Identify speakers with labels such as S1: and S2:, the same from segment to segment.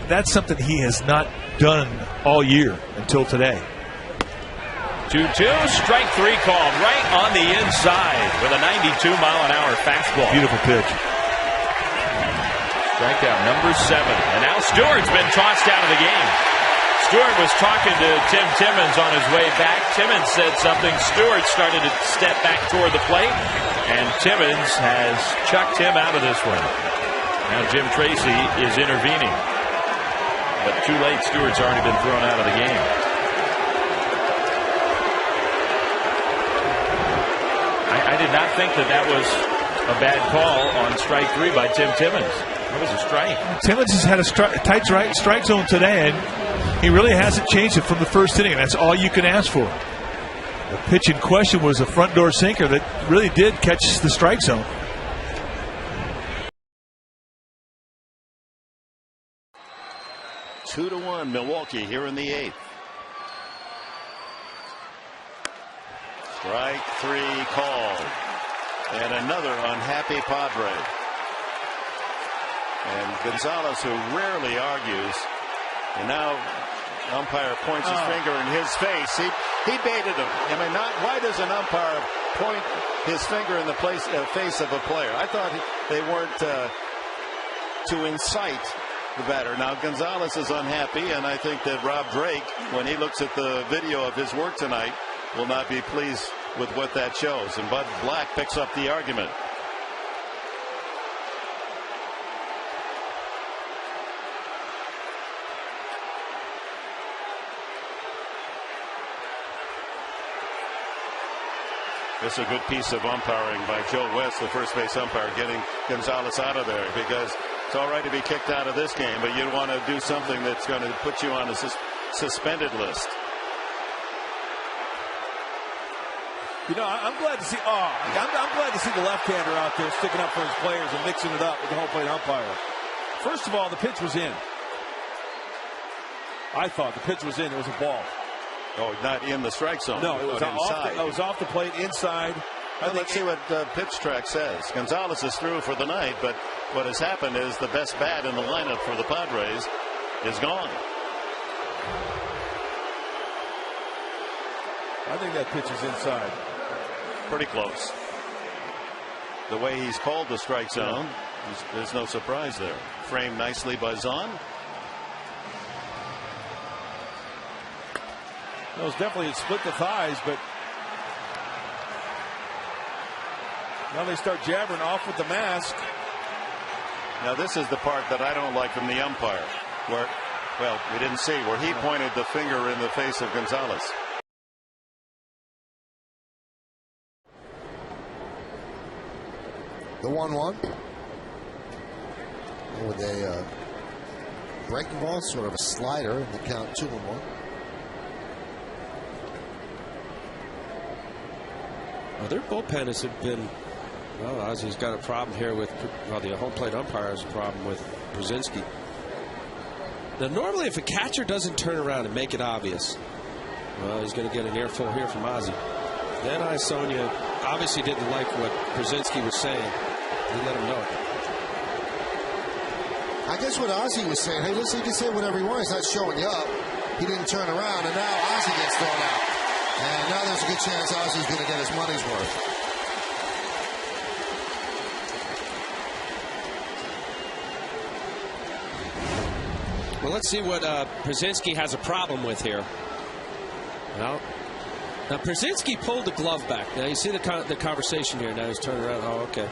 S1: that's something he has not done all year until today.
S2: 2-2, strike three called right on the inside with a 92-mile-an-hour fastball.
S1: Beautiful pitch.
S2: Strikeout number 7. And now Stewart's been tossed out of the game. Stewart was talking to Tim Timmons on his way back. Timmons said something. Stewart started to step back toward the plate. And Timmons has chucked him out of this one. Now Jim Tracy is intervening. But too late. Stewart's already been thrown out of the game. I did not think that was a bad call on strike 3 by Tim Timmons. It was a strike.
S1: Timmons has had a tight strike zone today, and he really hasn't changed it from the first inning. That's all you can ask for. The pitch in question was a front door sinker that really did catch the strike zone.
S3: Two to 1 Milwaukee here in the 8th. Strike 3 called. And another unhappy Padre. And Gonzalez, who rarely argues, and now umpire points his finger in his face. He baited him. I mean, why does an umpire point his finger in the face of a player? I thought they weren't to incite the batter. Now Gonzalez is unhappy, and I think that Rob Drake, when he looks at the video of his work tonight, will not be pleased with what that shows. And Bud Black picks up the argument. This is a good piece of umpiring by Joe West, the first base umpire, getting Gonzalez out of there, because it's all right to be kicked out of this game, but you want to do something that's going to put you on a suspended list.
S4: You know, I'm glad to see. I'm glad to see the left-hander out there sticking up for his players and mixing it up with the home plate umpire. First of all, the pitch was in. I thought the pitch was in. It was a ball.
S3: Oh, not in the strike zone.
S4: No, it was off the plate inside.
S3: Well, let's see what pitch track says. Gonzalez is through for the night, but what has happened is the best bat in the lineup for the Padres is gone.
S4: I think that pitch is inside.
S3: Pretty close. The way he's called the strike zone, there's no surprise there. Framed nicely by Zahn.
S4: It was definitely split the thighs, but now they start jabbering off with the mask.
S3: Now this is the part that I don't like from the umpire, where, well, we didn't see, where he pointed the finger in the face of Gonzalez.
S5: The 1-1 with a breaking ball, sort of a slider, and the count 2-1.
S6: Well, their bullpen has been, well, Ozzy's got a problem here with, well, the home plate umpire has a problem with Brzezinski. Now, normally if a catcher doesn't turn around and make it obvious, well, he's going to get an earful here from Ozzy. Then Sonia obviously didn't like what Brzezinski was saying. He let him know.
S5: I guess what Ozzy was saying, hey, listen, he can say whatever he wants. He's not showing you up. He didn't turn around, and now Ozzy gets thrown out. And now there's a good chance Ozzy's going to get his money's worth.
S6: Well, let's see what Brzezinski has a problem with here. Well, now Brzezinski pulled the glove back. Now you see the conversation here. Now he's turning around. Oh, okay.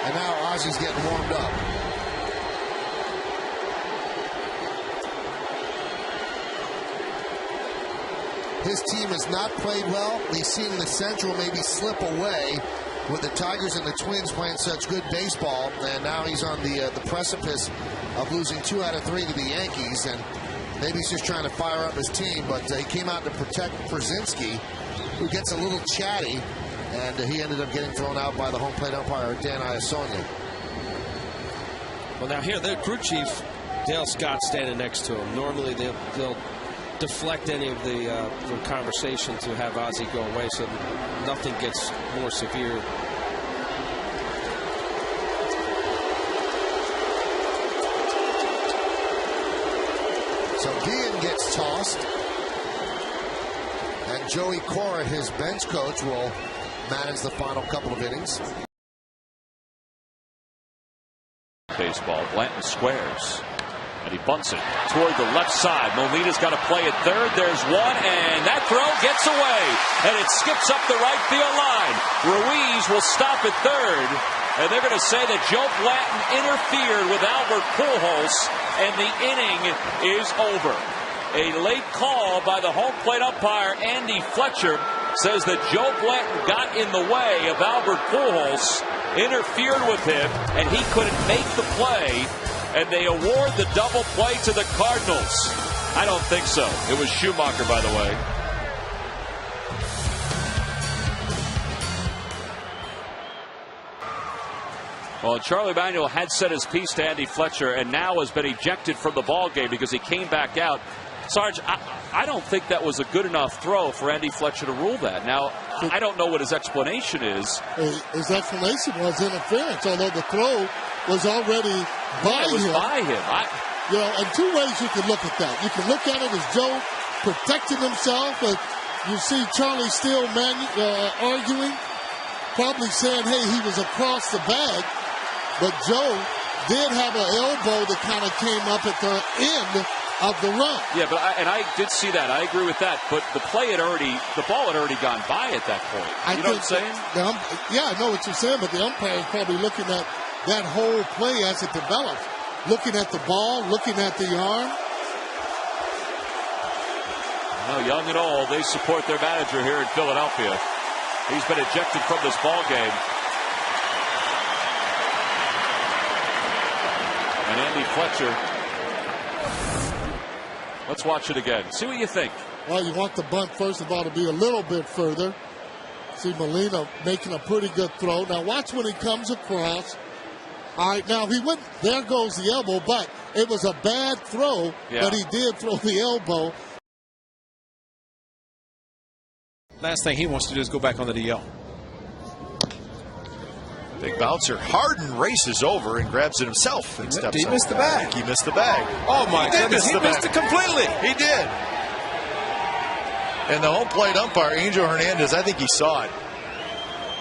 S5: And now Ozzy's getting warmed up. His team has not played well. We've seen the Central maybe slip away with the Tigers and the Twins playing such good baseball. And now he's on the precipice of losing 2 out of 3 to the Yankees. And maybe he's just trying to fire up his team. But he came out to protect Brzezinski, who gets a little chatty. And he ended up getting thrown out by the home plate umpire, Dan Iasonia.
S6: Well, now here, the crew chief, Dale Scott, standing next to him. Normally, they'll deflect any of the conversation to have Ozzy go away so nothing gets more severe.
S5: lost. And Joey Cora, his bench coach, will manage the final couple of innings.
S2: Baseball. Blanton squares. And he bunts it toward the left side. Molina's got to play at third. There's one, and that throw gets away. And it skips up the right field line. Ruiz will stop at third. And they're going to say that Joe Blanton interfered with Albert Pujols, and the inning is over. A late call by the home plate umpire, Andy Fletcher, says that Joe Blanton got in the way of Albert Pujols, interfered with him, and he couldn't make the play. And they award the double play to the Cardinals. I don't think so. It was Schumacher, by the way. Well, Charlie Manuel had said his piece to Andy Fletcher and now has been ejected from the ball game because he came back out. Sarge, I don't think that was a good enough throw for Andy Fletcher to rule that. Now, I don't know what his explanation is.
S7: His explanation was interference, although the throw was already by him. You know, and two ways you can look at that. You can look at it as Joe protecting himself, but you see Charlie still arguing, probably saying, hey, he was across the bag, but Joe did have an elbow that kind of came up at the end of the run.
S2: Yeah, but I did see that. I agree with that. But the ball had already gone by at that point. You know what I'm saying?
S7: Yeah, I know what you're saying, but the umpire is probably looking at that whole play as it develops. Looking at the ball, looking at the arm.
S2: Well, young and old, they support their manager here in Philadelphia. He's been ejected from this ball game. And Andy Fletcher. Let's watch it again. See what you think.
S7: Well, you want the bunt, first of all, to be a little bit further. See Molina making a pretty good throw. Now watch when he comes across. All right, now he went, there goes the elbow, but it was a bad throw, but he did throw the elbow.
S4: Last thing he wants to do is go back on the DL.
S3: Big bouncer. Harden races over and grabs it himself and steps
S4: He
S3: up.
S4: missed the bag.
S3: He missed the bag.
S4: Oh, my goodness. He missed it completely.
S3: He did. And the home plate umpire, Angel Hernandez, I think he saw it.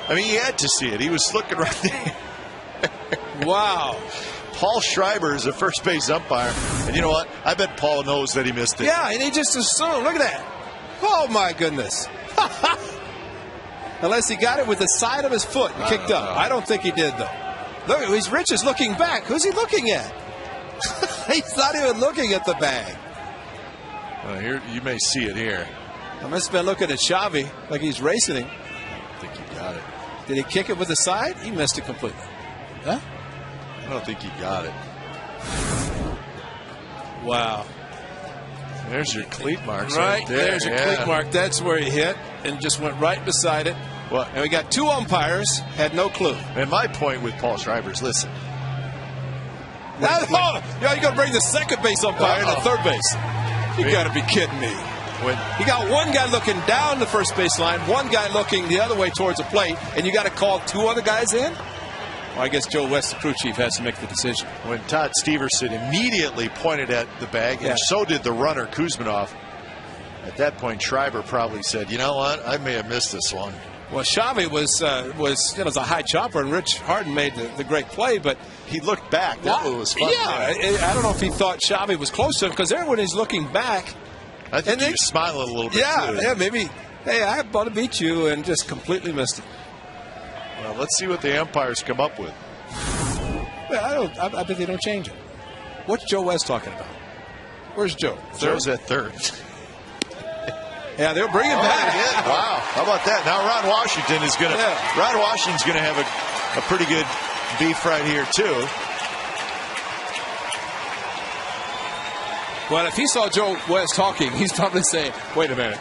S3: I mean, he had to see it. He was looking right there.
S4: Wow.
S3: Paul Schreiber is the first base umpire. And you know what? I bet Paul knows that he missed it.
S4: Yeah, and he just assumed. Look at that. Oh, my goodness. Unless he got it with the side of his foot and kicked up. I don't think he did, though. Look, Rich is looking back. Who's he looking at? He's not even looking at the bag.
S3: Well, here you may see it here.
S4: I must have been looking at Xavi like he's racing him.
S3: I think he got it.
S4: Did he kick it with the side? He missed it completely. Huh?
S3: I don't think he got it.
S4: Wow.
S3: There's your cleat marks.
S4: Right there's your cleat mark. That's where he hit and just went right beside it.
S3: Well,
S4: and we got two umpires, had no clue.
S3: And my point with Paul Schreiber is, listen.
S4: You got to bring the second base umpire to third base. You got to be kidding me. You got one guy looking down the first base line, one guy looking the other way towards the plate, and you got to call two other guys in? Well, I guess Joe West, the crew chief, has to make the decision.
S3: When Todd Steverson immediately pointed at the bag, and so did the runner, Kuzminov, at that point, Schreiber probably said, you know what, I may have missed this one.
S4: Well, Xavi was a high chopper, and Rich Harden made the great play, but
S3: he looked back. That was fun.
S4: Yeah, I don't know if he thought Xavi was close to him, because there when he's looking back,
S3: I think he was smiling a little bit.
S4: Yeah, maybe. Hey, I want to beat you, and just completely missed it.
S3: Well, let's see what the umpires come up with.
S4: Well, I bet they don't change it. What's Joe West talking about? Where's Joe?
S3: Joe's at third.
S4: Yeah, they'll bring him back.
S3: Yeah. Wow, how about that? Now Ron Washington is going to. Yeah. Ron Washington's going to have a pretty good beef right here too.
S4: Well, if he saw Joe West talking, he's probably saying, "Wait a minute."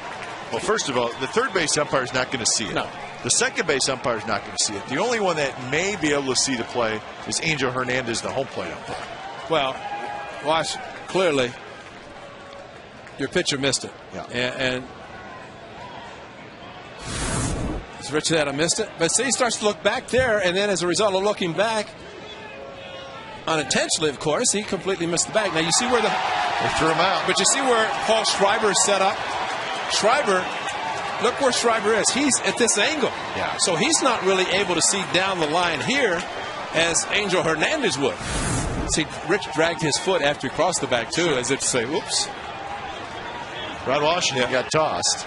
S3: Well, first of all, the third base umpire is not going to see it.
S4: No.
S3: The second base umpire is not going to see it. The only one that may be able to see the play is Angel Hernandez, the home plate umpire.
S4: Well, watch clearly. Your pitcher missed it.
S3: Yeah.
S4: And it's Rich that I missed it. But see, he starts to look back there, and then as a result of looking back, unintentionally, of course. He completely missed the bag. Now you see where
S3: they threw him out.
S4: But you see where Paul Schreiber is set up. Schreiber, look where Schreiber is. He's at this angle.
S3: Yeah.
S4: So he's not really able to see down the line here as Angel Hernandez would. See, Rich dragged his foot after he crossed the bag, too, as if to say, oops.
S3: Rod Washington got tossed.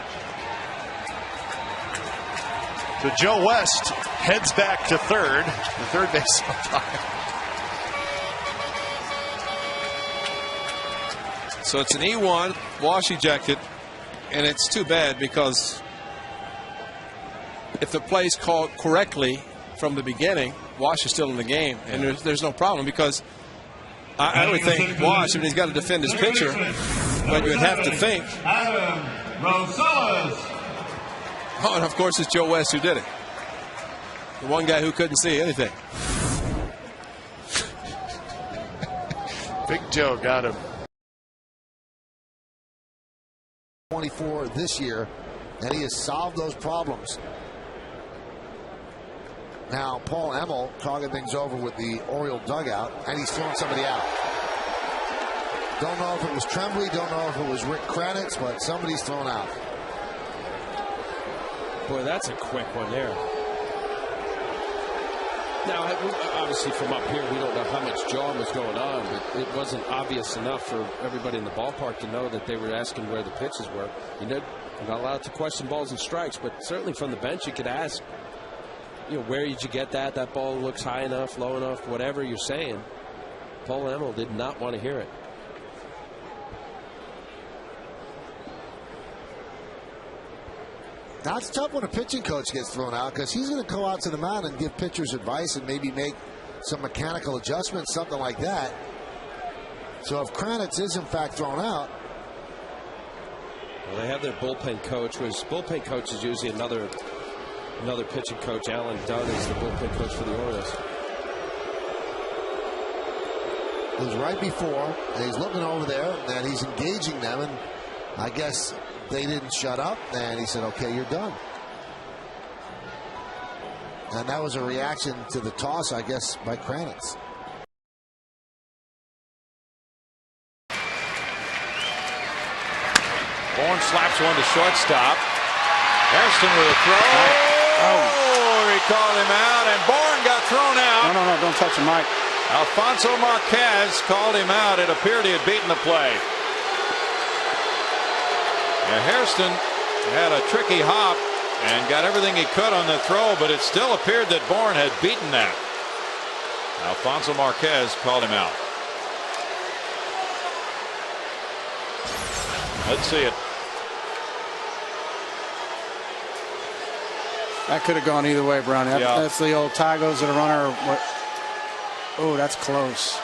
S3: So Joe West heads back to third. The third base umpire.
S4: So it's an E1, Wash ejected, and it's too bad because if the play's called correctly from the beginning, Wash is still in the game, and there's no problem because I would think Wash, I mean, he's got to defend his pitcher, but you would have to think. Oh, and of course it's Joe West who did it. The one guy who couldn't see anything.
S3: Big Joe got him.
S5: 24 this year, and he has solved those problems. Now Paul Emmel talking things over with the Oriole dugout, and he's throwing somebody out. Don't know if it was Tremblay, don't know if it was Rick Kranitz, but somebody's thrown out.
S6: Boy, that's a quick one there. Now, obviously from up here, we don't know how much jawing was going on, but it wasn't obvious enough for everybody in the ballpark to know that they were asking where the pitches were. You know, you're not allowed to question balls and strikes, but certainly from the bench you could ask, you know, where did you get that? That ball looks high enough, low enough, whatever you're saying. Paul Emmel did not want to hear it.
S5: That's tough when a pitching coach gets thrown out because he's going to go out to the mound and give pitchers advice and maybe make some mechanical adjustments, something like that. So if Kranitz is in fact thrown out.
S6: Well, they have their bullpen coach, which bullpen coach is usually another pitching coach. Alan Dunn is the bullpen coach for the Orioles.
S5: It was right before, and he's looking over there, and he's engaging them, and I guess they didn't shut up, and he said, okay, you're done. And that was a reaction to the toss, I guess, by Kranitz.
S3: Bourne slaps one to shortstop. Hairston with a throw. Oh, he called him out, and Bourne got thrown out.
S8: No, don't touch the mic.
S3: Alfonso Marquez called him out. It appeared he had beaten the play. Now, Hairston had a tricky hop and got everything he could on the throw, but it still appeared that Bourne had beaten that. Alfonso Marquez called him out. Let's see it.
S8: That could have gone either way, Brownie. That's the old tie goes to the runner. Oh, that's close.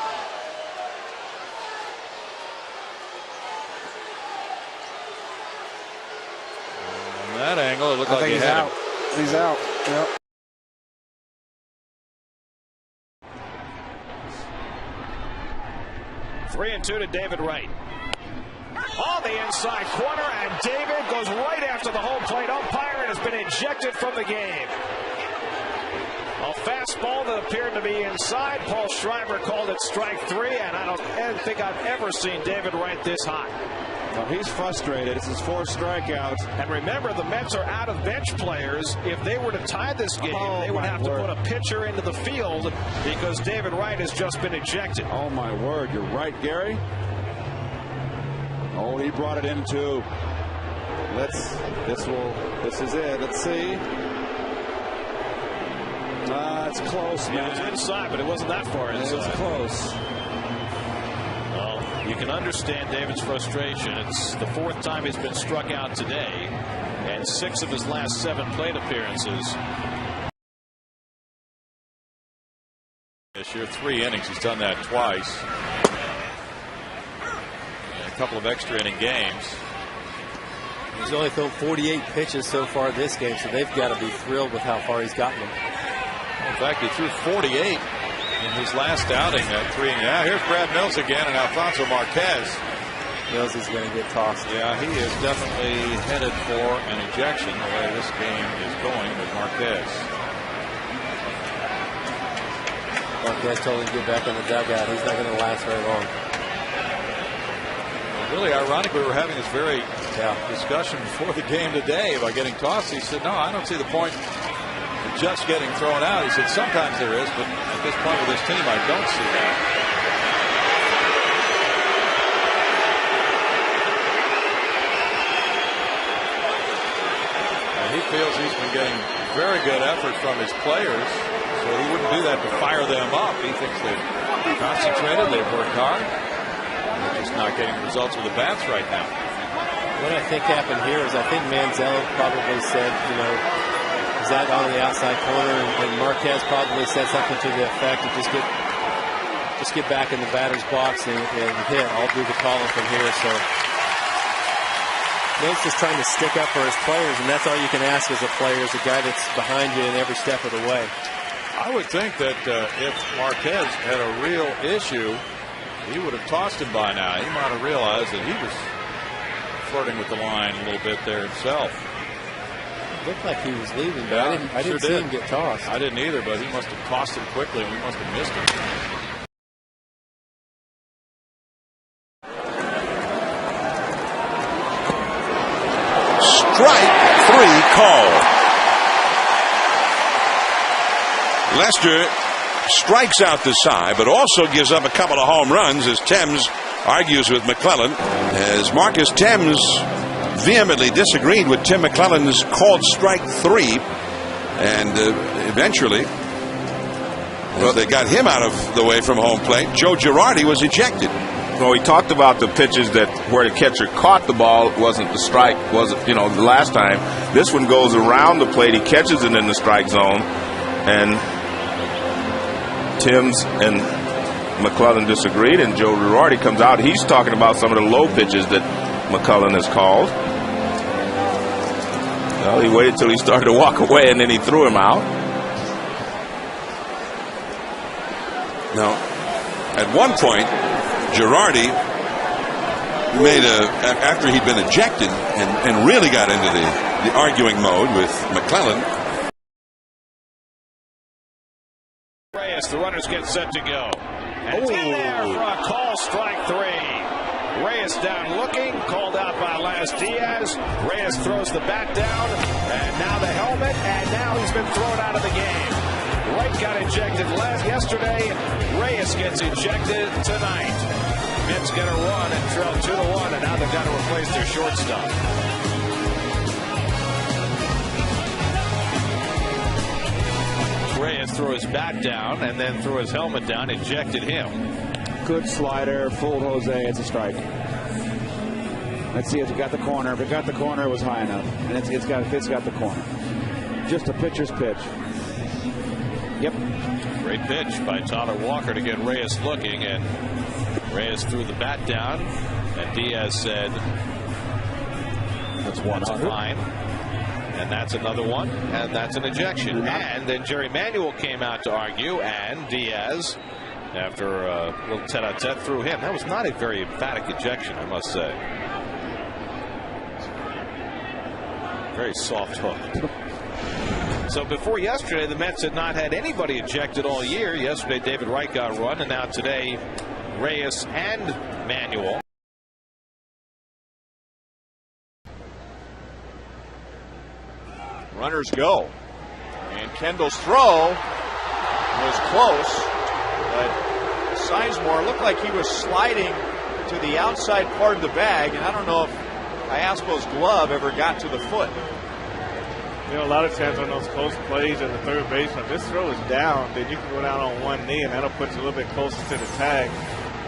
S3: From that angle, it looked like he
S8: he's
S3: had
S8: out.
S3: him.
S8: He's out. Yep.
S9: Three and two to David Wright. On the inside corner, and David goes right after the home plate umpire and has been ejected from the game. A fastball that appeared to be inside. Paul Schreiber called it strike three, and I don't think I've ever seen David Wright this hot.
S10: Well, he's frustrated. It's his fourth strikeout.
S9: And remember, the Mets are out of bench players. If they were to tie this game, they would have to put a pitcher into the field because David Wright has just been ejected.
S10: Oh, my word. You're right, Gary. Oh, he brought it in, too. This is it. Let's see. It's close, man.
S9: It was inside, but it wasn't that far inside.
S10: It's close.
S9: Well, you can understand David's frustration. It's the fourth time he's been struck out today, and 6 of his last 7 plate appearances.
S3: This year, 3 innings. He's done that twice. And a couple of extra inning games.
S11: He's only thrown 48 pitches so far this game, so they've got to be thrilled with how far he's gotten them.
S3: In fact, he threw 48 in his last outing. Now here's Brad Mills again and Alfonso Marquez.
S11: Mills is going to get tossed.
S3: Yeah, he is definitely headed for an ejection the way this game is going with Marquez.
S11: Marquez told him to get back in the dugout. He's not going to last very long.
S3: Really ironic, we were having this very discussion before the game today about getting tossed. He said, no, I don't see the point in just getting thrown out. He said, sometimes there is, but at this point with this team, I don't see that. And he feels he's been getting very good effort from his players, so he wouldn't do that to fire them up. He thinks they've concentrated, they've worked hard. They're just not getting results with the bats right now.
S11: What I think happened here is I think Manziel probably said, you know, is that on the outside corner, and Marquez probably said something to the effect of just get back in the batter's box and hit. I'll do the calling from here. So Nate's just trying to stick up for his players, and that's all you can ask as a player, is a guy that's behind you in every step of the way.
S3: I would think that if Marquez had a real issue, he would have tossed him by now. He might have realized that he was flirting with the line a little bit there himself.
S11: It looked like he was leaving, but I didn't see him get tossed.
S3: I didn't either, but he must have tossed him quickly, and we must have missed him.
S12: Strike 3 call. Lester strikes out the side, but also gives up a couple of home runs as Thames argues with McClellan. As Marcus Thames vehemently disagreed with Tim McClellan's called strike 3, and eventually, as they got him out of the way from home plate, Joe Girardi was ejected.
S13: Well, we talked about the pitches that where the catcher caught the ball wasn't the strike, wasn't, you know, the last time. This one goes around the plate. He catches it in the strike zone, and Timms and McClellan disagreed, and Joe Girardi comes out. He's talking about some of the low pitches that McClellan has called. Well, he waited till he started to walk away, and then he threw him out.
S12: Now, at one point, Girardi made after he'd been ejected and really got into the arguing mode with McClellan.
S9: Reyes, the runners get set to go. And it's in there for a call, strike 3. Reyes down looking, called out by Las Diaz. Reyes throws the bat down, and now the helmet, and now he's been thrown out of the game. Wright got ejected yesterday. Reyes gets ejected tonight. Mets get a run and trail 2-1, and now they've got to replace their shortstop. Reyes threw his bat down and then threw his helmet down, ejected him.
S10: Good slider, fooled Jose. It's a strike. Let's see if it got the corner. If it got the corner, it was high enough, and it's got the corner. Just a pitcher's pitch. Yep.
S9: Great pitch by Tyler Walker to get Reyes looking, and Reyes threw the bat down, and Diaz said, "That's one fine." And that's another one, and that's an ejection. And then Jerry Manuel came out to argue, and Diaz, after a little tete-a-tete, threw him. That was not a very emphatic ejection, I must say. Very soft hook. So before yesterday, the Mets had not had anybody ejected all year. Yesterday, David Wright got run, and now today, Reyes and Manuel.
S14: Runners go. And Kendall's throw was close, but Sizemore looked like he was sliding to the outside part of the bag, and I don't know if Iasco's glove ever got to the foot.
S15: You know, a lot of times on those close plays at the third baseman, if this throw is down, then you can go down on one knee, and that'll put you a little bit closer to the tag.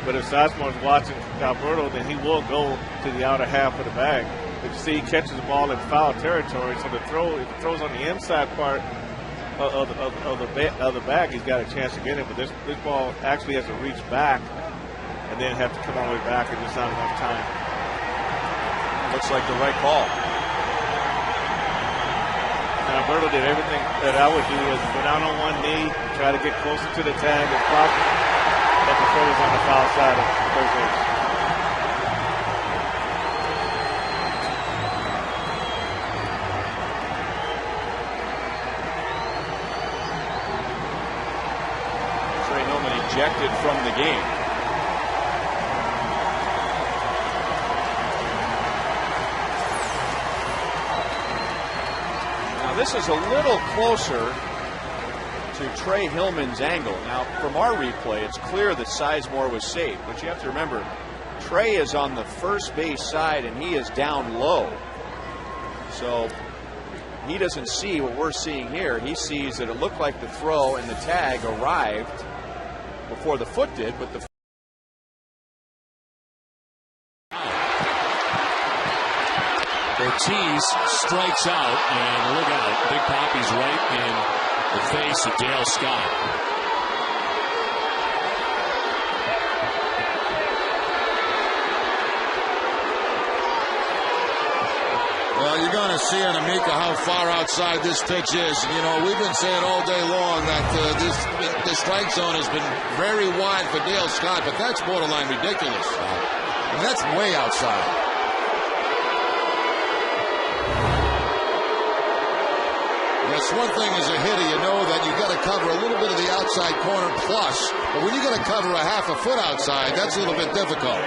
S15: But if Sizemore's watching Alberto, then he will go to the outer half of the bag. But you see, he catches the ball in foul territory, so the throw, if it throws on the inside part of the bag, he's got a chance to get it. But this ball actually has to reach back and then have to come all the way back, and just not enough time.
S14: Looks like the right call.
S15: Alberto did everything that I would do, is go down on one knee, try to get closer to the tag as possible, but the throw was on the foul side of third base.
S14: Trey Newman ejected from the game. Now this is a little closer to Trey Hillman's angle. Now from our replay, it's clear that Sizemore was safe, but you have to remember, Trey is on the first base side and he is down low. So he doesn't see what we're seeing here. He sees that it looked like the throw and the tag arrived before the foot did, but the
S16: Ortiz strikes out, and look out, Big Papi's right in the face of Dale Scott.
S17: Well, you're going to see on Amica how far outside this pitch is. You know, we've been saying all day long that this strike zone has been very wide for Dale Scott, but that's borderline ridiculous. I mean, that's way outside. That's one thing as a hitter, you know that you've got to cover a little bit of the outside corner plus, but when you're going to cover a half a foot outside, that's a little bit difficult.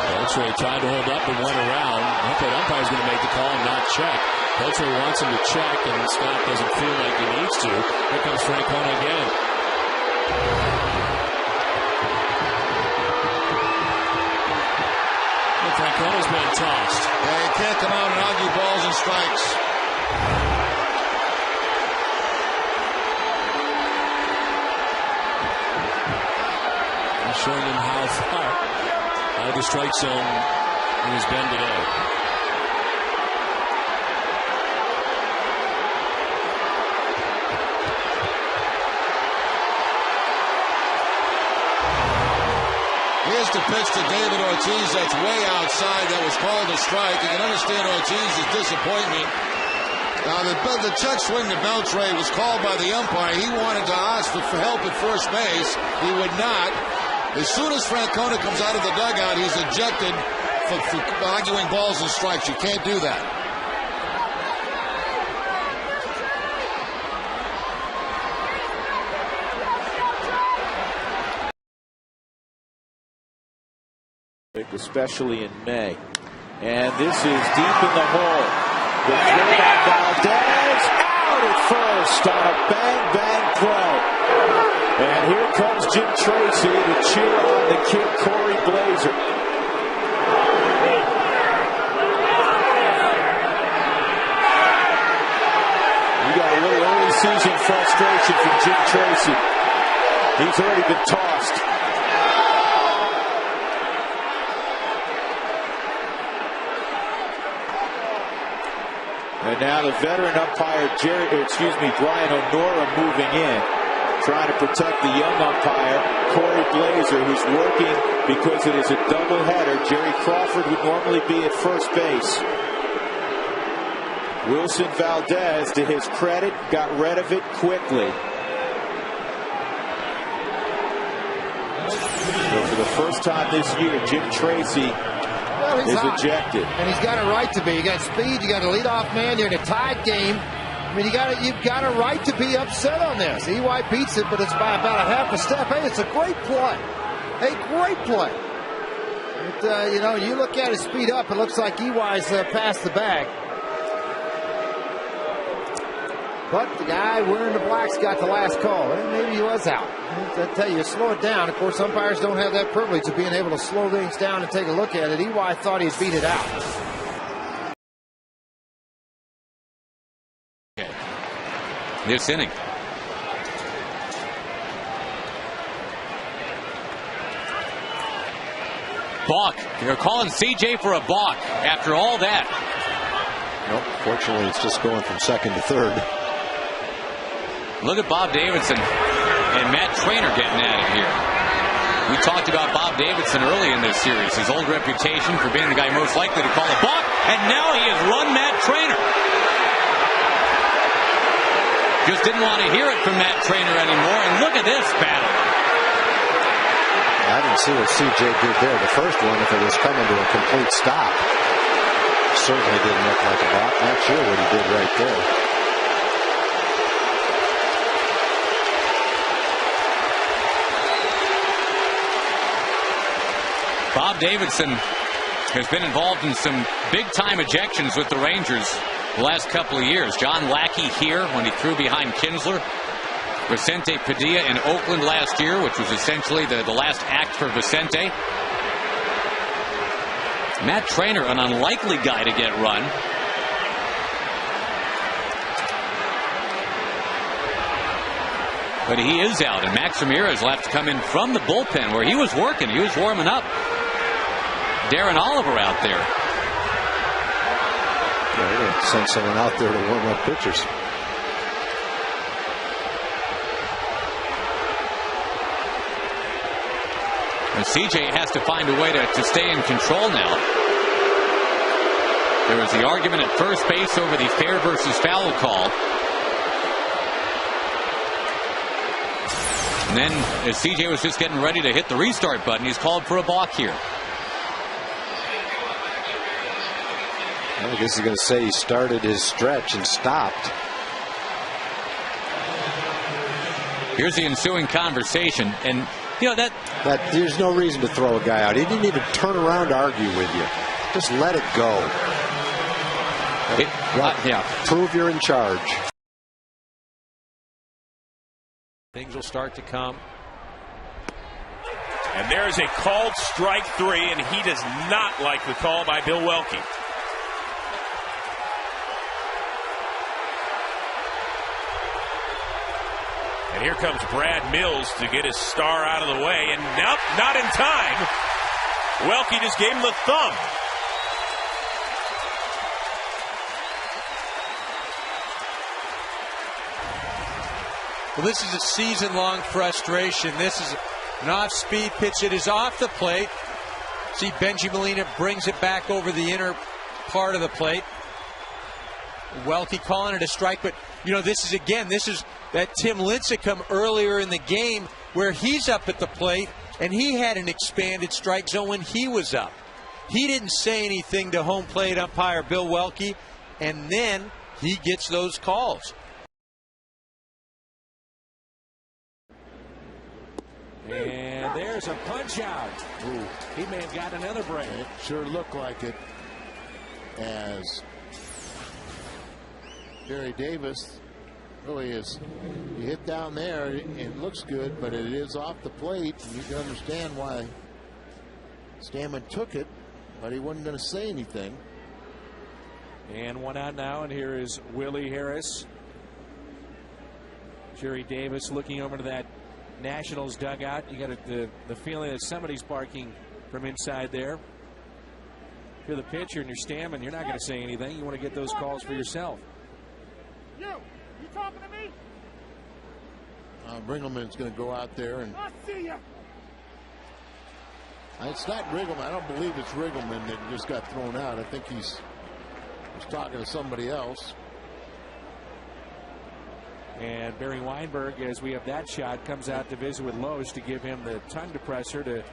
S16: Beltre tried to hold up and went around. I thought umpire's going to make the call and not check. Beltre wants him to check, and Scott doesn't feel like he needs to. Here comes Francona again. Francona's been tossed.
S17: Yeah, you can't come out and argue balls and strikes.
S16: He's showing him how far out of the strike zone he's been today.
S17: Here's the pitch to David Ortiz that's way outside. That was called a strike. You can understand Ortiz's disappointment. Now, the check swing to Beltre was called by the umpire. He wanted to ask for help at first base. He would not. As soon as Francona comes out of the dugout, he's ejected for arguing balls and strikes. You can't do that.
S9: Especially in May. And this is deep in the hole. The throw by Valdez out at first on a bang throw. And here comes Jim Tracy to cheer on the kid Corey Blazer. We got a little early season frustration from Jim Tracy. He's already been tossed. And now the veteran umpire, Brian O'Nora moving in, trying to protect the young umpire, Corey Blazer, who's working because it is a doubleheader. Jerry Crawford would normally be at first base. Wilson Valdez, to his credit, got rid of it quickly. So for the first time this year, Jim Tracy is ejected.
S18: And he's got a right to be. You got speed, you got a leadoff man, you're in a tied game. I mean, you've got a right to be upset on this. EY beats it, but it's by about a half a step. Hey, it's a great play. A great play. But, you look at it speed up, it looks like EY's past the bag. But the guy wearing the black's got the last call. Maybe he was out. I tell you, slow it down. Of course, umpires don't have that privilege of being able to slow things down and take a look at it. EY thought he'd beat it out.
S19: This inning. Balk. They're calling CJ for a balk after all that.
S20: Nope. Fortunately, it's just going from second to third.
S19: Look at Bob Davidson and Matt Trainer getting at it here. We talked about Bob Davidson early in this series, his old reputation for being the guy most likely to call a balk, and now he has run Matt Trainer. Just didn't want to hear it from Matt Trainer anymore, and look at this battle.
S20: I didn't see what CJ did there. The first one, if it was coming to a complete stop, certainly didn't look like a balk. Not sure what he did right there.
S19: Bob Davidson has been involved in some big-time ejections with the Rangers the last couple of years. John Lackey here when he threw behind Kinsler. Vicente Padilla in Oakland last year, which was essentially the last act for Vicente. Matt Trainer, an unlikely guy to get run. But he is out, and Max Ramirez will have to come in from the bullpen where he was working. He was warming up. Darren Oliver out there.
S20: Yeah, they're going to send someone out there to warm up pitchers.
S19: And CJ has to find a way to stay in control now. There was the argument at first base over the fair versus foul call. And then, as CJ was just getting ready to hit the restart button, he's called for a balk here.
S20: I guess he's going to say he started his stretch and stopped.
S19: Here's the ensuing conversation, and you know that
S20: there's no reason to throw a guy out. He didn't even turn around to argue with you. Just let it go. Yeah, prove you're in charge.
S21: Things will start to come.
S2: And there's a called strike 3, and he does not like the call by Bill Welke. And here comes Brad Mills to get his star out of the way, and nope, not in time. Welke just gave him the thumb.
S21: Well, this is a season-long frustration. This is an off-speed pitch. It is off the plate. See, Benji Molina brings it back over the inner part of the plate. Welke calling it a strike, but you know, this is that Tim Lincecum earlier in the game where he's up at the plate and he had an expanded strike zone when he was up. He didn't say anything to home plate umpire Bill Welke, and then he gets those calls.
S22: And there's a punch out. Ooh, he may have gotten another break.
S23: It sure looked like it, as Jerry Davis really is. He hit down there. It looks good, but it is off the plate. You can understand why Stammen took it, but he wasn't going to say anything.
S22: And one out now, and here is Willie Harris. Jerry Davis looking over to that Nationals dugout. You got the feeling that somebody's barking from inside there. If you're the pitcher and you're Stammen, you're not going to say anything. You want to get those calls for yourself.
S24: You talking to me?
S23: Ringelman's going to go out there and.
S24: I see you.
S23: It's not Riggleman. I don't believe it's Riggleman that just got thrown out. I think he was talking to somebody else.
S22: And Barry Weinberg, as we have that shot, comes out to visit with Loesch to give him the tongue depressor to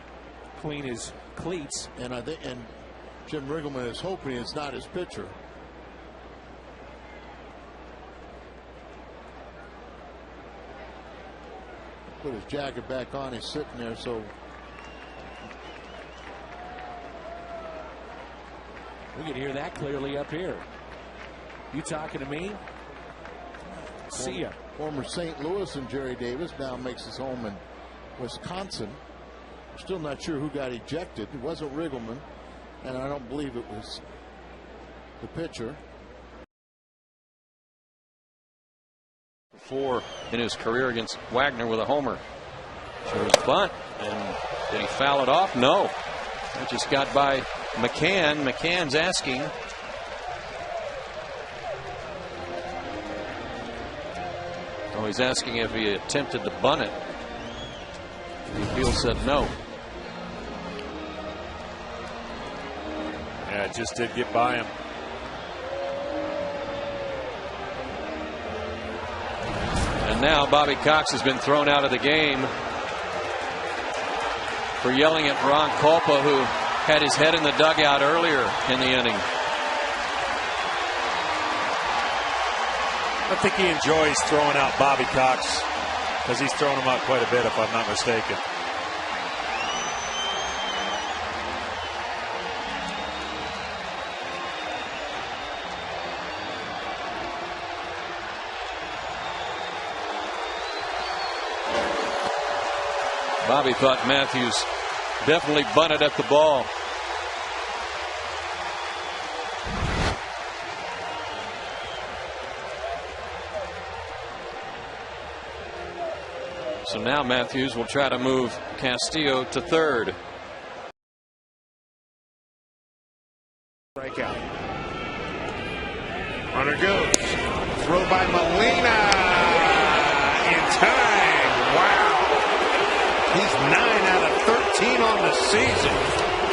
S22: clean his cleats.
S23: And I think, and Jim Riggleman is hoping it's not his pitcher. Put his jacket back on. He's sitting there, so
S22: we can hear that clearly up here. You talking to me? See ya.
S23: Former St. Louis and Jerry Davis now makes his home in Wisconsin. Still not sure who got ejected. It wasn't Riggleman, and I don't believe it was the pitcher.
S25: 4 in his career against Wagner with a homer. Shows bunt, and did he foul it off? No. That just got by McCann. McCann's asking. Oh, he's asking if he attempted to bunt it. The appeal said no.
S2: Yeah, it just did get by him.
S25: And now Bobby Cox has been thrown out of the game for yelling at Ron Kolpa, who had his head in the dugout earlier in the inning.
S26: I think he enjoys throwing out Bobby Cox because he's thrown him out quite a bit, if I'm not mistaken.
S25: Bobby thought Matthews definitely bunted at the ball. So now Matthews will try to move Castillo to third.
S14: Strikeout. Runner goes. Throw by Molina. In time. Wow. He's 9 out of 13 on the season.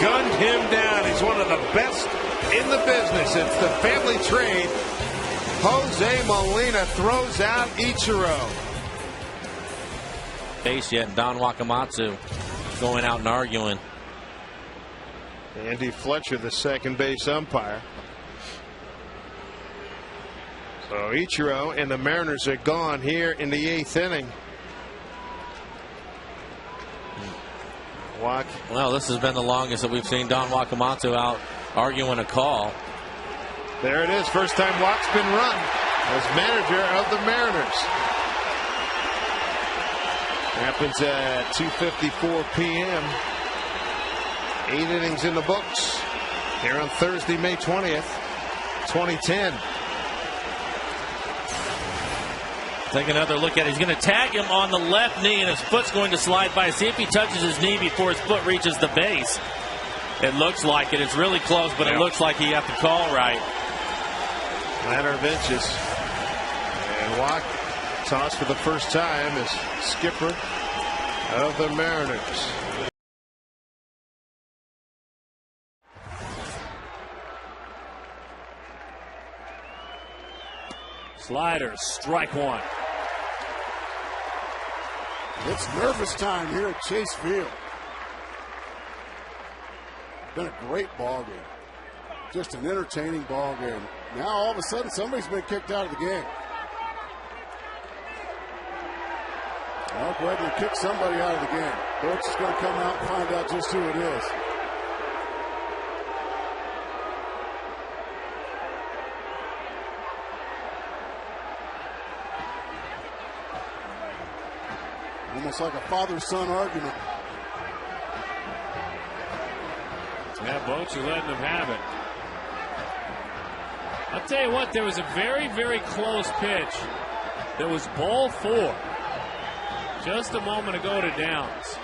S14: Gunned him down. He's one of the best in the business. It's the family trade. Jose Molina throws out Ichiro.
S1: Base yet. Don Wakamatsu going out and arguing.
S14: Andy Fletcher, the second base umpire. So Ichiro and the Mariners are gone here in the 8th inning.
S1: Well, this has been the longest that we've seen Don Wakamatsu out arguing a call.
S14: There it is. First time Walk's been run as manager of the Mariners. Happens at 2:54 p.m. 8 innings in the books here on Thursday, May 20th, 2010.
S1: Take another look at it. He's going to tag him on the left knee, and his foot's going to slide by. See if he touches his knee before his foot reaches the base. It looks like it. It's really close, but it looks like he got the call right.
S14: Matter of inches. And Watt tossed for the first time as skipper of the Mariners.
S16: Slider, strike one.
S23: It's nervous time here at Chase Field. Been a great ball game. Just an entertaining ball game. Now all of a sudden somebody's been kicked out of the game. Well, go ahead and kick somebody out of the game. Coach is going to come out and find out just who it is. Almost like a father-son argument.
S16: Yeah, Boats are letting them have it. I'll tell you what, there was a very, very close pitch that was ball 4 just a moment ago to Downs.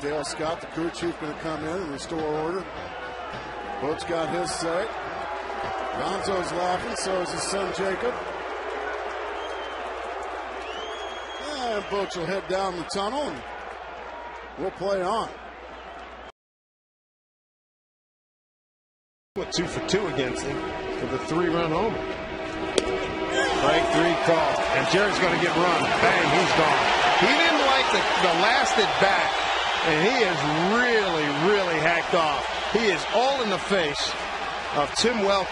S23: Dale Scott, the crew chief, going to come in and restore order. Boats got his say. Gonzo's laughing, so is his son Jacob. And Boats will head down the tunnel and we'll play on.
S14: What, 2 for 2 against him for the 3-run homer. Strike 3 call. And Jerry's going to get run. Bang, he's gone. He didn't like the last at bat, and he is really, really hacked off. He is all in the face of Tim Welke.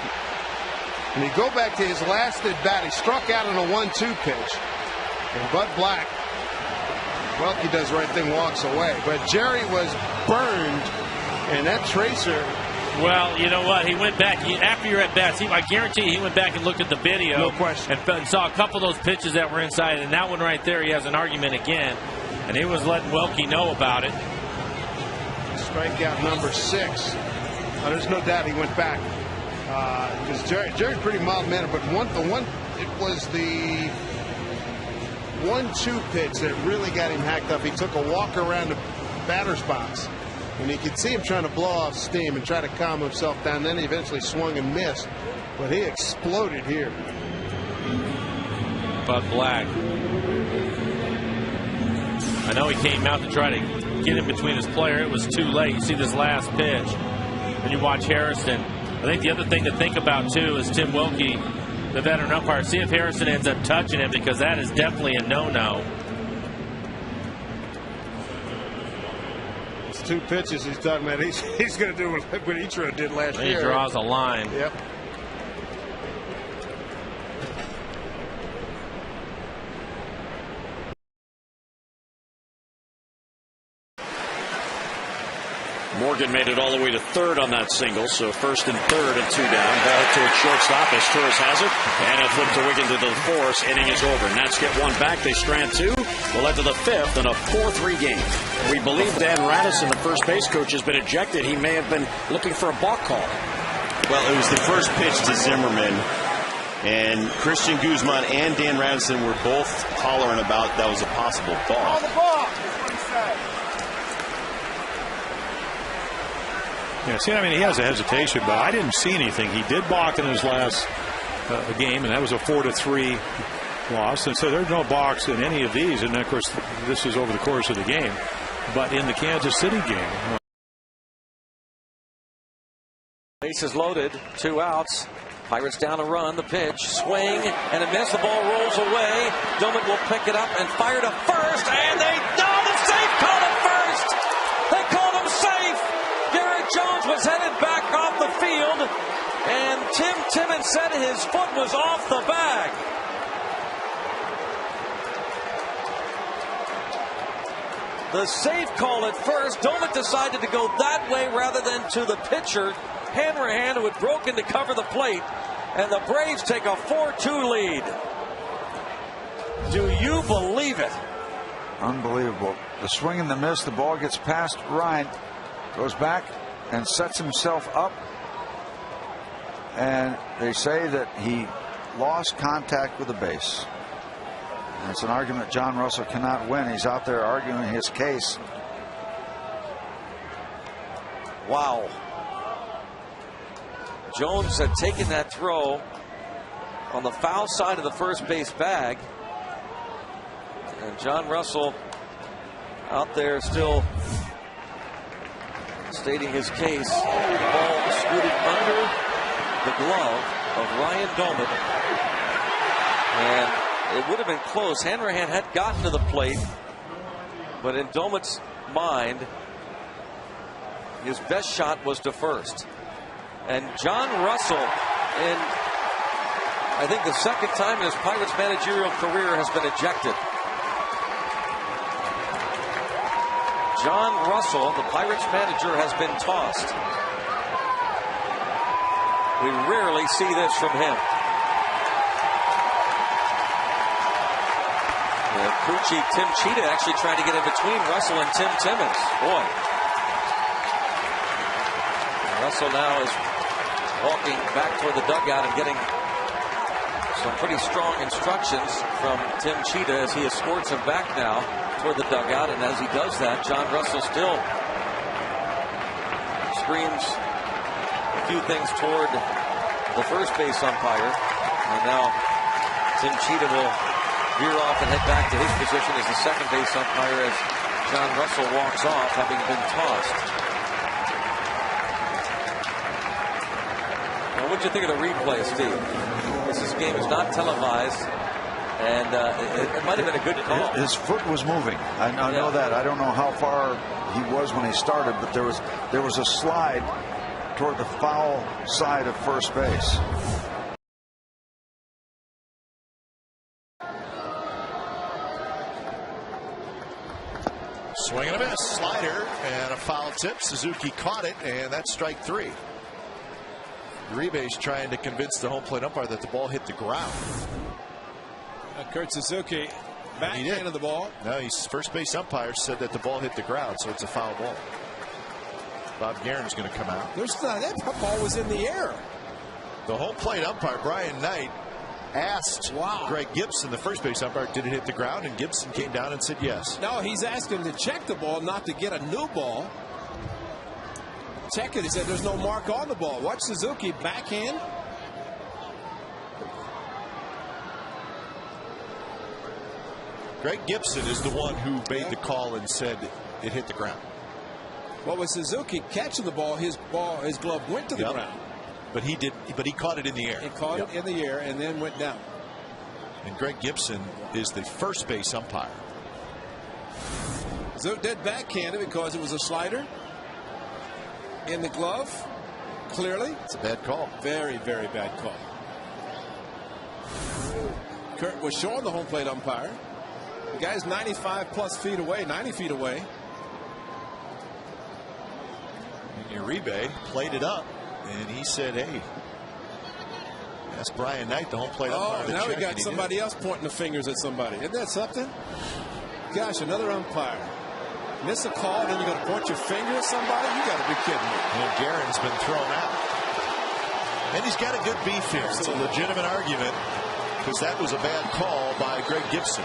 S14: And you go back to his last at bat, he struck out on a 1-2 pitch. And Bud Black, Welke does the right thing, walks away. But Jerry was burned, and that tracer.
S1: Well, you know what? He went back after your at bats. I guarantee he went back and looked at the video.
S14: No question.
S1: And saw a couple of those pitches that were inside. And that one right there, he has an argument again. And he was letting Welke know about it.
S14: Strikeout number 6. There's no doubt he went back. Because Jerry's pretty mild-mannered. But it was the 1-2 pitch that really got him hacked up. He took a walk around the batter's box. And you could see him trying to blow off steam and try to calm himself down. Then he eventually swung and missed. But he exploded here.
S1: Bud Black. I know he came out to try to get in between his player. It was too late. You see this last pitch. And you watch Harrison. I think the other thing to think about, too, is Tim Welke, the veteran umpire. See if Harrison ends up touching him, because that is definitely a no-no.
S14: 2 pitches he's talking about. He's going to do what Ichiro did last year.
S1: He draws a line.
S14: Yep.
S4: Morgan made it all the way to third on that single, so first and third and 2 down. Ball towards shortstop as Torres has it, and a flip to Wiggins to the fourth. Inning is over. Nats get one back. They strand 2. We'll head to the 5th in a 4-3 game. We believe Dan Radisson, the first base coach, has been ejected. He may have been looking for a balk call.
S5: Well, it was the first pitch to Zimmerman, and Christian Guzman and Dan Radisson were both hollering about that was a possible balk.
S6: Yeah, see, I mean, he has a hesitation, but I didn't see anything. He did balk in his last game, and that was a 4-3 loss. And so there's no balks in any of these. And of course, this is over the course of the game. But in the Kansas City game,
S7: bases loaded, 2 outs. Pirates down a run. The pitch, swing, and a miss. The ball rolls away. Domit will pick it up and fire to first, and the safe call at first. They called him safe. Garrett Jones was headed back off the field, and Tim Timmons said his foot was off the bag. The safe call at first. Domit decided to go that way rather than to the pitcher, Hanrahan, who had broken to cover the plate, and the Braves take a 4-2 lead. Do you believe it?
S8: Unbelievable. The swing and the miss. The ball gets past Ryan, goes back and sets himself up, and they say that he lost contact with the base. And it's an argument John Russell cannot win. He's out there arguing his case.
S7: Wow. Jones had taken that throw on the foul side of the first base bag, and John Russell out there still stating his case. The ball scooted under the glove of Ryan Domit, and it would have been close. Hanrahan had gotten to the plate, but in Domit's mind, his best shot was to first. And John Russell, in I think the second time in his Pirates managerial career, has been ejected. John Russell, the Pirates manager, has been tossed. We rarely see this from him. Crew chief Tim Cheetah actually trying to get in between Russell and Tim Timmons. Boy. Russell now is walking back toward the dugout and getting some pretty strong instructions from Tim Cheetah as he escorts him back now toward the dugout. And as he does that, John Russell still screams a few things toward the first base umpire. And now Tim Cheetah will veer off and head back to his position as the second base umpire as John Russell walks off, having been tossed. Now, what'd you think of the replay, Steve? This game is not televised, and it might have been a good call.
S8: His foot was moving. I know that. I don't know how far he was when he started, but there was a slide toward the foul side of first base.
S3: Swing and a miss. Slider and a foul tip. Suzuki caught it, and that's strike 3. Uribe's trying to convince the home plate umpire that the ball hit the ground.
S11: Kurt Suzuki backhanded the ball.
S3: No, his first base umpire said that the ball hit the ground, so it's a foul ball. Bob Guerin's going to come out.
S11: That ball was in the air.
S3: The home plate umpire, Brian Knight, asked Greg Gibson, the first base umpire, did it hit the ground? And Gibson came down and said yes.
S11: No, he's asked him to check the ball, not to get a new ball. Check it. He said there's no mark on the ball. Watch Suzuki backhand.
S3: Greg Gibson is the one who made the call and said it hit the ground.
S11: Well, with Suzuki catching the ball, his glove went to the ground.
S3: But he caught it in the air.
S11: He caught it in the air and then went down.
S3: And Greg Gibson is the first base umpire.
S11: Zook did backhand it because it was a slider in the glove. Clearly,
S3: it's a bad call.
S11: Very, very bad call. Kurt was showing the home plate umpire. The guy's 95 plus feet away, 90 feet away.
S9: Uribe played it up, and he said, "Hey, that's Brian Knight, the home plate umpire."
S11: Oh, now we got somebody else pointing the fingers at somebody. Isn't that something? Gosh, another umpire. Miss a call, then you're going to point your finger at somebody? You got to be kidding me.
S9: And Guerin's been thrown out. And he's got a good beef here. It's a legitimate argument because that was a bad call by Greg Gibson.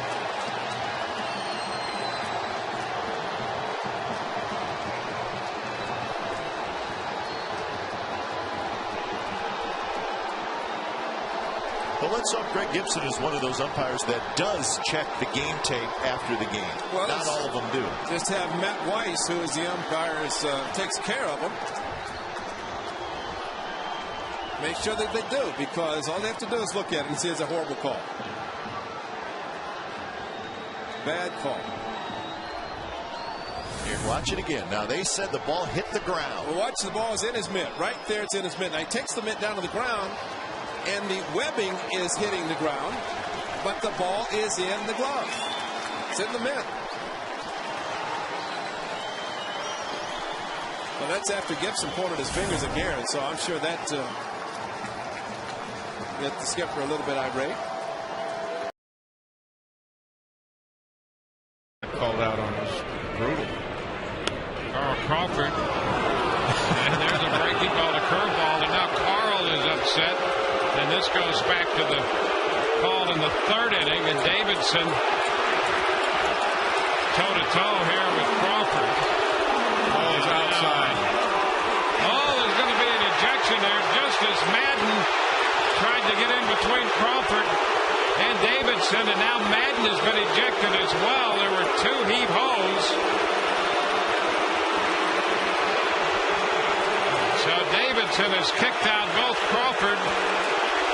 S9: Well, let's hope Greg Gibson is one of those umpires that does check the game tape after the game. Well, not all of them do.
S11: Just have Matt Weiss, who is the umpire, takes care of them. Make sure that they do, because all they have to do is look at it and see it's a horrible call. Bad call.
S9: Here, watch it again. Now, they said the ball hit the ground.
S11: Well, watch, the ball is in his mitt. Right there, it's in his mitt. Now, he takes the mitt down to the ground, and the webbing is hitting the ground, but the ball is in the glove. It's in the mitt. Well, that's after Gibson pointed his fingers at Guerin, so I'm sure that got the skipper a little bit irate.
S10: Called out on us. Brutal. Carl Crawford. And there's a breaking ball, a curveball, and now Carl is upset. And this goes back to the call in the third inning, and Davidson toe-to-toe here with Crawford. Oh, he's outside. Oh, there's going to be an ejection there just as Madden tried to get in between Crawford and Davidson, and now Madden has been ejected as well. There were two heave-hoes. So Davidson has kicked out both Crawford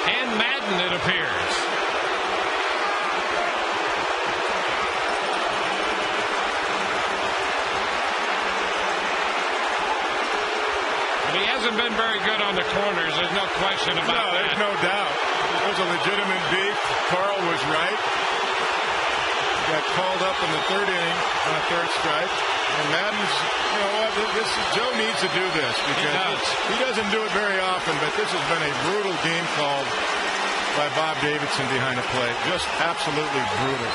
S10: and Madden, it appears. But he hasn't been very good on the corners. There's no question about that.
S12: No, there's no doubt. It was a legitimate beef. Carl was right. He got called up in the third inning on a third strike. And Madden's, you know what, Joe needs to do this because he doesn't do it very often, but this has been a brutal game called by Bob Davidson behind the plate. Just absolutely brutal.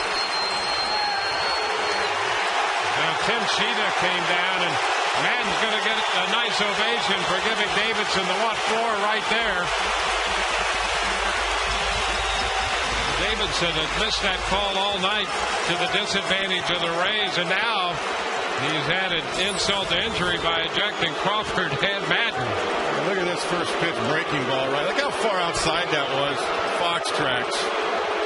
S10: Now Tim Sheeta came down, and Madden's going to get a nice ovation for giving Davidson the what-for right there. Davidson had missed that call all night to the disadvantage of the Rays, and now he's added insult to injury by ejecting Crawford and Madden.
S12: Look at this first pitch breaking ball, right? Look how far outside that was. Fox tracks.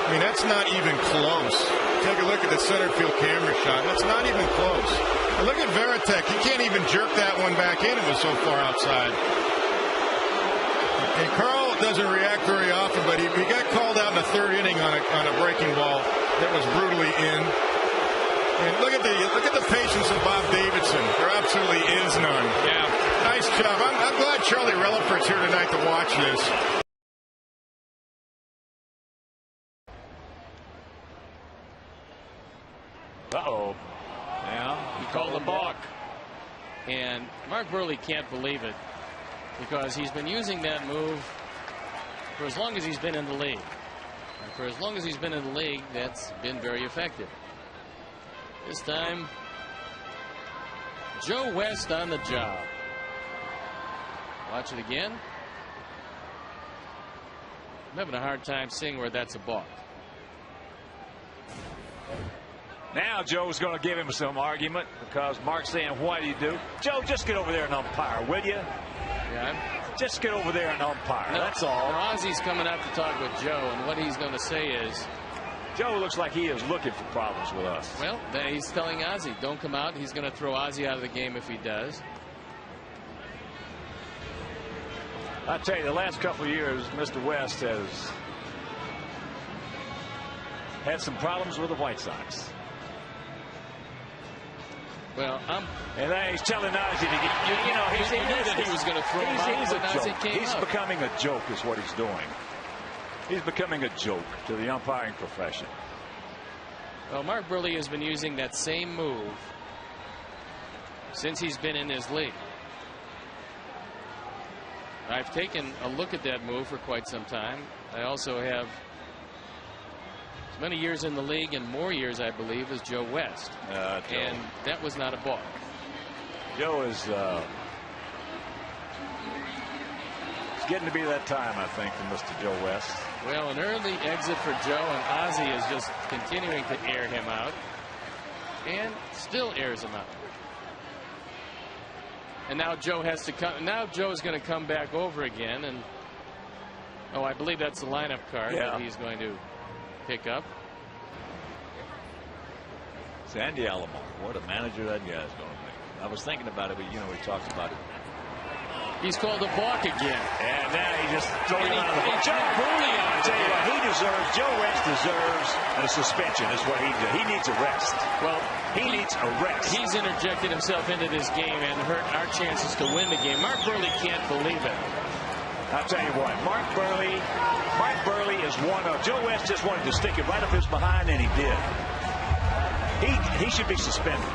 S12: I mean, that's not even close. Take a look at the center field camera shot. That's not even close. And look at Veritek. He can't even jerk that one back in. It was so far outside. And Carl doesn't react very often, but he got called out in the third inning on a breaking ball that was brutally in. And look at the patience of Bob Davidson. There absolutely is none.
S10: Yeah.
S12: Nice job. I'm glad Charlie Relaford's here tonight to watch this.
S25: Uh-oh.
S2: Yeah,
S25: he called a balk. And Mark Burley can't believe it because he's been using that move for as long as he's been in the league. And for as long as he's been in the league, that's been very effective. This time, Joe West on the job. Watch it again. I'm having a hard time seeing where that's a balk. Now Joe's going to give him some argument because Mark's saying, what do you do? Joe, just get over there and umpire, will you? Yeah. Just get over there and umpire. No, that's all. Now Ozzy's coming up to talk with Joe, and what he's going to say is, Joe looks like he is looking for problems with us. Well, then he's telling Ozzy, don't come out. He's going to throw Ozzy out of the game if he does. I tell you, the last couple of years, Mr. West has had some problems with the White Sox. Well, and then he's telling Ozzy to get, you know, he knew that he was going to throw him out. He's a joke. He's becoming a joke is what he's doing. He's becoming a joke to the umpiring profession. Well, Mark Burley has been using that same move since he's been in his league.
S13: I've taken a look at that move for quite some time. I also have as many years in the league and more years, I believe, as Joe West. And that was not a balk.
S25: Joe is it's getting to be that time, I think, for Mr. Joe West.
S13: Well, an early exit for Joe, and Ozzie is just continuing to air him out. And still airs him out. And now Joe has to come. Now Joe's going to come back over again. And oh, I believe that's the lineup card that he's going to pick up.
S25: Sandy Alomar, what a manager that guy is going to be. I was thinking about it, but you know, he talks about it.
S13: He's called a balk again.
S25: And now he just throws him out of the box. Joe Booney, I tell you what, he deserves, Joe West deserves a suspension, is what he does. He needs a rest.
S13: Well,
S25: he needs a rest.
S13: He's interjected himself into this game and hurt our chances to win the game. Mark Burley can't believe it.
S25: I'll tell you what, Mark Burley is one of, Joe West just wanted to stick it right up his behind, and he did. He should be suspended.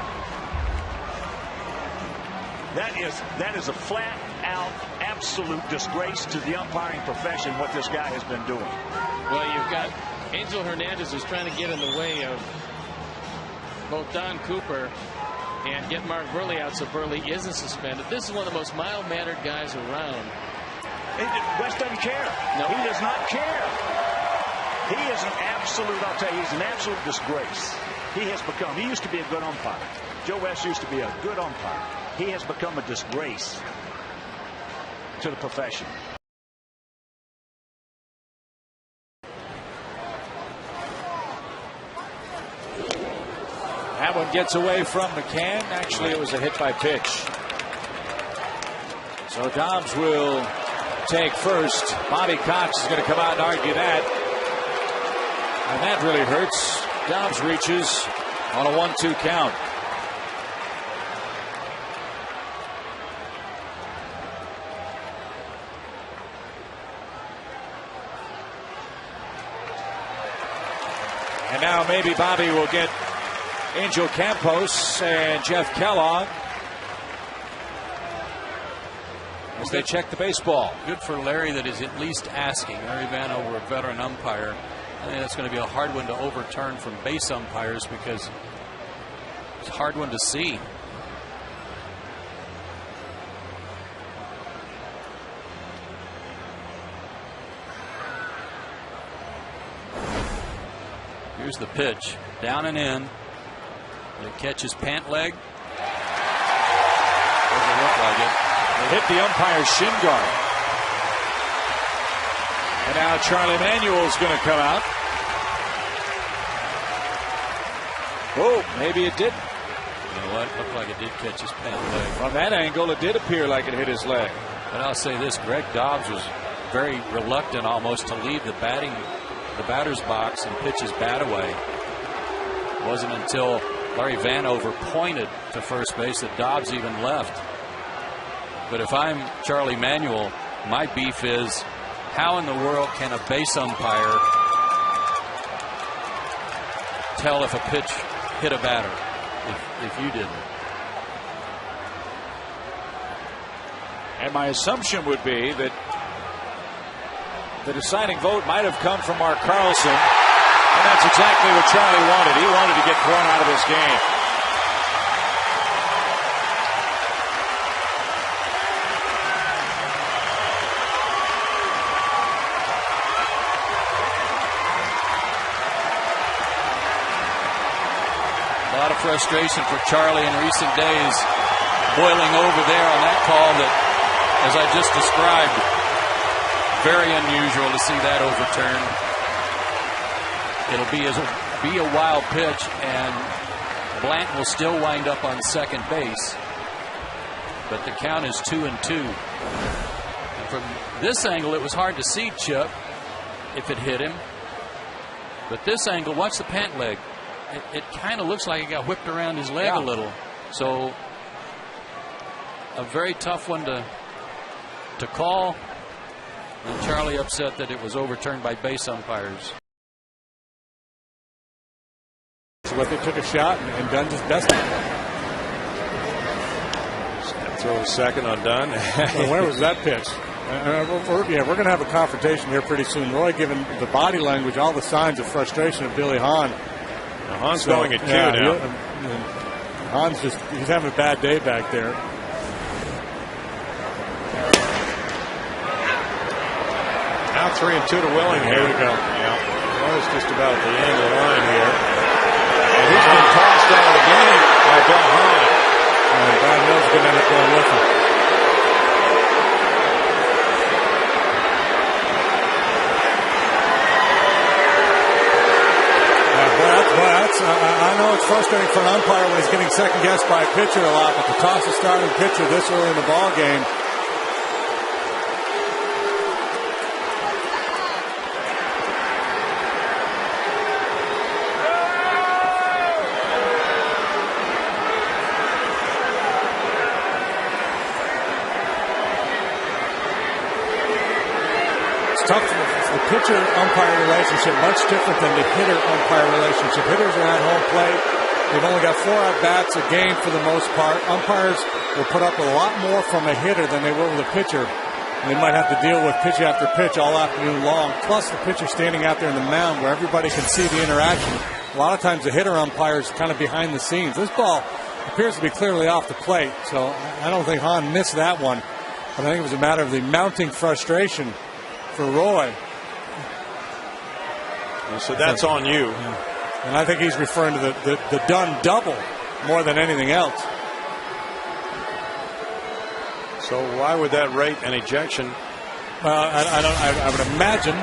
S25: That is a flat out absolute disgrace to the umpiring profession, what this guy has been doing.
S13: Well, you've got Angel Hernandez who's trying to get in the way of both Don Cooper and get Mark Burley out so Burley isn't suspended. This is one of the most mild-mannered guys around.
S25: West doesn't care. No, he does not care. He is an absolute, I'll tell you, he's an absolute disgrace. He used to be a good umpire. Joe West used to be a good umpire. He has become a disgrace to the profession.
S15: That one gets away from McCann. Actually, it was a hit by pitch. So Dobbs will take first. Bobby Cox is going to come out and argue that. And that really hurts. Dobbs reaches on a 1-2 count. And now maybe Bobby will get Angel Campos and Jeff Kellogg as they check the baseball.
S17: Good for Larry that is at least asking. Larry Vanover, a veteran umpire. I think that's going to be a hard one to overturn from base umpires because it's a hard one to see. Here's the pitch. Down and in. It catches pant leg. Doesn't look like it.
S15: It hit the umpire's shin guard. And now Charlie Manuel's going to come out. Oh, maybe it did.
S17: You know what? Looked like it did catch his pant leg.
S15: From that angle, it did appear like it hit his leg.
S17: But I'll say this, Greg Dobbs was very reluctant almost to leave the batter's box and pitch his bat away. It wasn't until Larry Vanover pointed to first base that Dobbs even left. But if I'm Charlie Manuel, my beef is how in the world can a base umpire tell if a pitch hit a batter if you didn't?
S15: And my assumption would be that the deciding vote might have come from Mark Carlson. And that's exactly what Charlie wanted. He wanted to get thrown out of this game.
S17: A lot of frustration for Charlie in recent days, boiling over there on that call that, as I just described, very unusual to see that overturned. It'll be a wild pitch, and Blanton will still wind up on second base. But the count is 2-2. And from this angle, it was hard to see Chip if it hit him. But this angle, watch the pant leg. It kind of looks like it got whipped around his leg a little. So a very tough one to call. And Charlie upset that it was overturned by base umpires.
S15: So what, they took a shot and Dunn just bested it.
S18: Throw a second on Dunn.
S6: Where was that pitch?
S18: We're going to have a confrontation here pretty soon. Roy giving the body language all the signs of frustration of Billy Hahn.
S14: Now Hahn's going at 2 now.
S18: Hahn's he's having a bad day back there.
S14: Now 3-2 to Willing here.
S18: There we go.
S14: Yeah. Roy's just about at the end of the line here. And he's been tossed out of the game by Bill Hahn.
S18: And Brad Mills going to end up going with him. I know it's frustrating for an umpire when he's getting second guessed by a pitcher a lot, but to toss a starting pitcher this early in the ball game. It's tough. The pitcher-umpire relationship much different than the hitter-umpire relationship. Hitters are at home plate. They've only got 4 at-bats a game for the most part. Umpires will put up a lot more from a hitter than they will with a pitcher. And they might have to deal with pitch after pitch all afternoon long. Plus the pitcher standing out there in the mound where everybody can see the interaction. A lot of times the hitter umpire is kind of behind the scenes. This ball appears to be clearly off the plate, so I don't think Hahn missed that one. But I think it was a matter of the mounting frustration for Roy.
S14: So that's on you.
S18: And I think he's referring to the done double more than anything else.
S14: So why would that rate an ejection?
S18: Well, I would imagine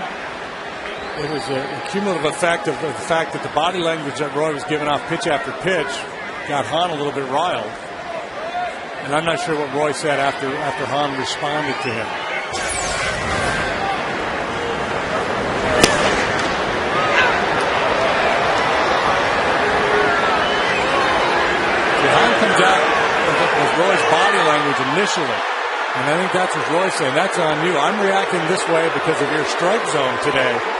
S18: it was a cumulative effect of the fact that the body language that Roy was giving off pitch after pitch got Hahn a little bit riled. And I'm not sure what Roy said after Hahn responded to him. Hahn comes out with Roy's body language initially. And I think that's what Roy's saying. That's on you. I'm reacting this way because of your strike zone today.